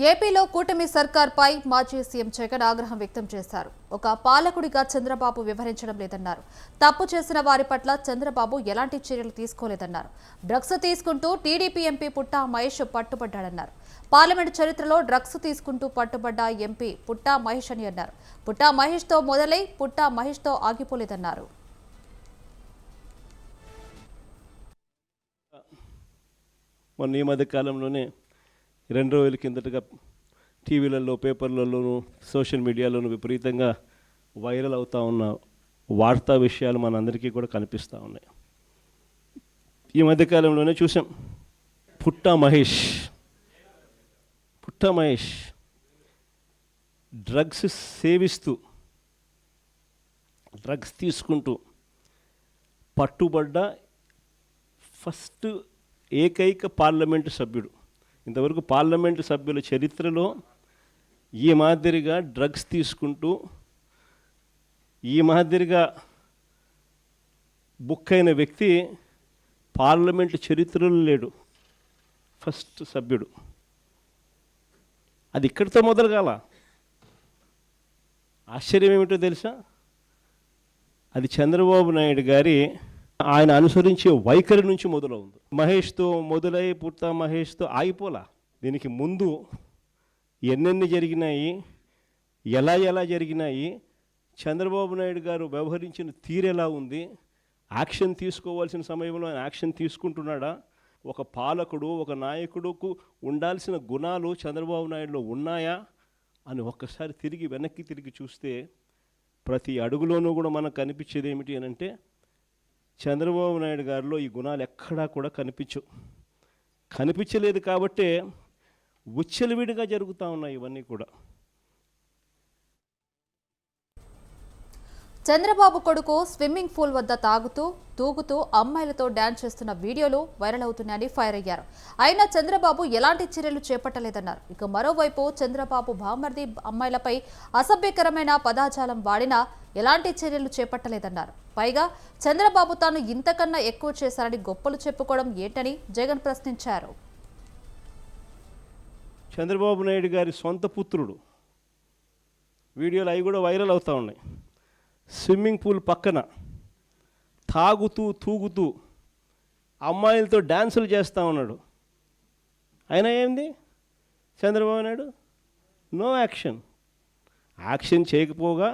ఏపీలో కూటమి సర్కార్పై మాజీ సీఎం జగన్ ఆగ్రహం వ్యక్తం చేశారు. ఒక పాలకుడిగా చంద్రబాబు వ్యవహరించడం లేదన్నారు. తప్పు చేసిన వారి పట్ల చంద్రబాబు ఎలాంటి చర్యలు తీసుకోలేదన్నారు. డ్రగ్స్ తీసుకుంటూ టీడీపీ ఎంపీ పుట్టా మహేష్ పట్టుబడ్డాడన్నారు. పార్లమెంట్ చరిత్రలో డ్రగ్స్ తీసుకుంటూ పట్టుబడ్డ ఎంపీ పుట్టా మహేష్ అని అన్నారు. పుట్టా మహేష్తో మొదలై పుట్టా మహేష్తో ఆగిపోలేదన్నారు. మొన్న ఈ మధ్య కాలంలోనే 2 రోజుల కిందటగా టీవీలలో, పేపర్లలోనూ, సోషల్ మీడియాలోనూ విపరీతంగా వైరల్ అవుతూ ఉన్న వార్తా విషయాలు మనందరికీ కూడా కనిపిస్తూ ఉన్నాయి. ఈ మధ్యకాలంలోనే చూసాం. పుట్టా మహేష్ డ్రగ్స్ సేవిస్తూ, డ్రగ్స్ తీసుకుంటూ పట్టుబడ్డ ఫస్ట్ ఏకైక పార్లమెంటు సభ్యుడు. ఇంతవరకు పార్లమెంటు సభ్యుల చరిత్రలో ఈ మాదిరిగా డ్రగ్స్ తీసుకుంటూ, ఈ మాదిరిగా బుక్ అయిన వ్యక్తి పార్లమెంటు చరిత్రలో లేడు. ఫస్ట్ సభ్యుడు. అది ఇక్కడితో మొదలు కాల. ఆశ్చర్యం ఏమిటో తెలుసా? అది చంద్రబాబు నాయుడు గారి ఆయన అనుసరించే వైఖరి నుంచి మొదలవుంది. మహేష్తో మొదలై పుట్టా మహేష్తో ఆగిపోలా. దీనికి ముందు ఎన్నెన్ని జరిగినాయి, ఎలా జరిగినాయి, చంద్రబాబు నాయుడు గారు వ్యవహరించిన తీరు ఎలా ఉంది, యాక్షన్ తీసుకోవాల్సిన సమయంలో ఆయన యాక్షన్ తీసుకుంటున్నాడా, ఒక పాలకుడు, ఒక నాయకుడుకు ఉండాల్సిన గుణాలు చంద్రబాబు నాయుడులో ఉన్నాయా అని ఒక్కసారి వెనక్కి తిరిగి చూస్తే ప్రతి అడుగులోనూ కూడా మనకు కనిపించేది ఏమిటి అని అంటే, చంద్రబాబు నాయుడు గారిలో ఈ గుణాలు ఎక్కడా కూడా కనిపించలేదు. కాబట్టే విచ్చలవిడిగా జరుగుతూ ఉన్నాయి ఇవన్నీ కూడా. చంద్రబాబు కొడుకు స్విమ్మింగ్ పూల్ వద్ద తూగుతూ అమ్మాయిలతో డాన్స్ చేస్తున్న వీడియోలు వైరల్ అవుతున్నాయని ఫైర్ అయ్యారు. అయినా చంద్రబాబు ఎలాంటి చర్యలు చేపట్టలేదన్నారు. ఇక మరోవైపు చంద్రబాబు బామర్ది అమ్మాయిలపై అసభ్యకరమైన పదాజాలం వాడినా ఎలాంటి చర్యలు చేపట్టలేదన్నారు. పైగా చంద్రబాబు తాను ఇంతకన్నా ఎక్కువ చేశారని గొప్పలు చెప్పుకోవడం ఏంటని జగన్ ప్రశ్నించారు. చంద్రబాబు నాయుడు గారి సొంత పుత్రుడు వీడియోలు అవి కూడా వైరల్ అవుతూ ఉన్నాయి. స్విమ్మింగ్ పూల్ పక్కన తూగుతూ అమ్మాయిలతో డ్యాన్సులు చేస్తూ ఉన్నాడు. అయినా ఏంది చంద్రబాబు నాయుడు? నో యాక్షన్ చేయకపోగా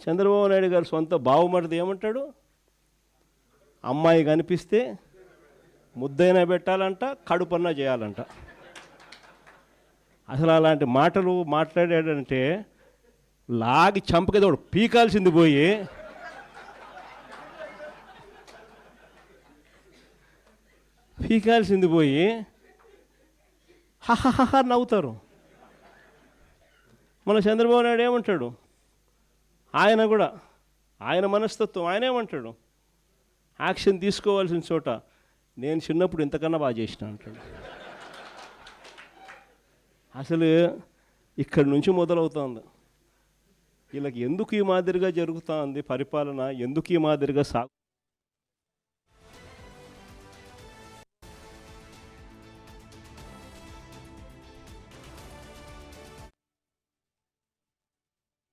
చంద్రబాబు నాయుడు గారు సొంత బావమరిది ఏమంటాడు? అమ్మాయి కనిపిస్తే ముద్దైనా పెట్టాలంట, కడుపన్నా చేయాలంట. అసలు అలాంటి మాటలు మాట్లాడాడంటే లాగి చంపకేదో పీకాల్సింది పోయి హహహ నవ్వుతారు. మన చంద్రబాబు నాయుడు ఏమంటాడు? ఆయన మనస్తత్వం ఆయనేమంటాడు? యాక్షన్ తీసుకోవాల్సిన చోట నేను చిన్నప్పుడు ఇంతకన్నా బాగా చేసిన అంటాడు. అసలు ఇక్కడి నుంచి మొదలవుతుంది. వీళ్ళకి ఎందుకు ఈ మాదిరిగా జరుగుతూ ఉంది పరిపాలన, ఎందుకు ఈ మాదిరిగా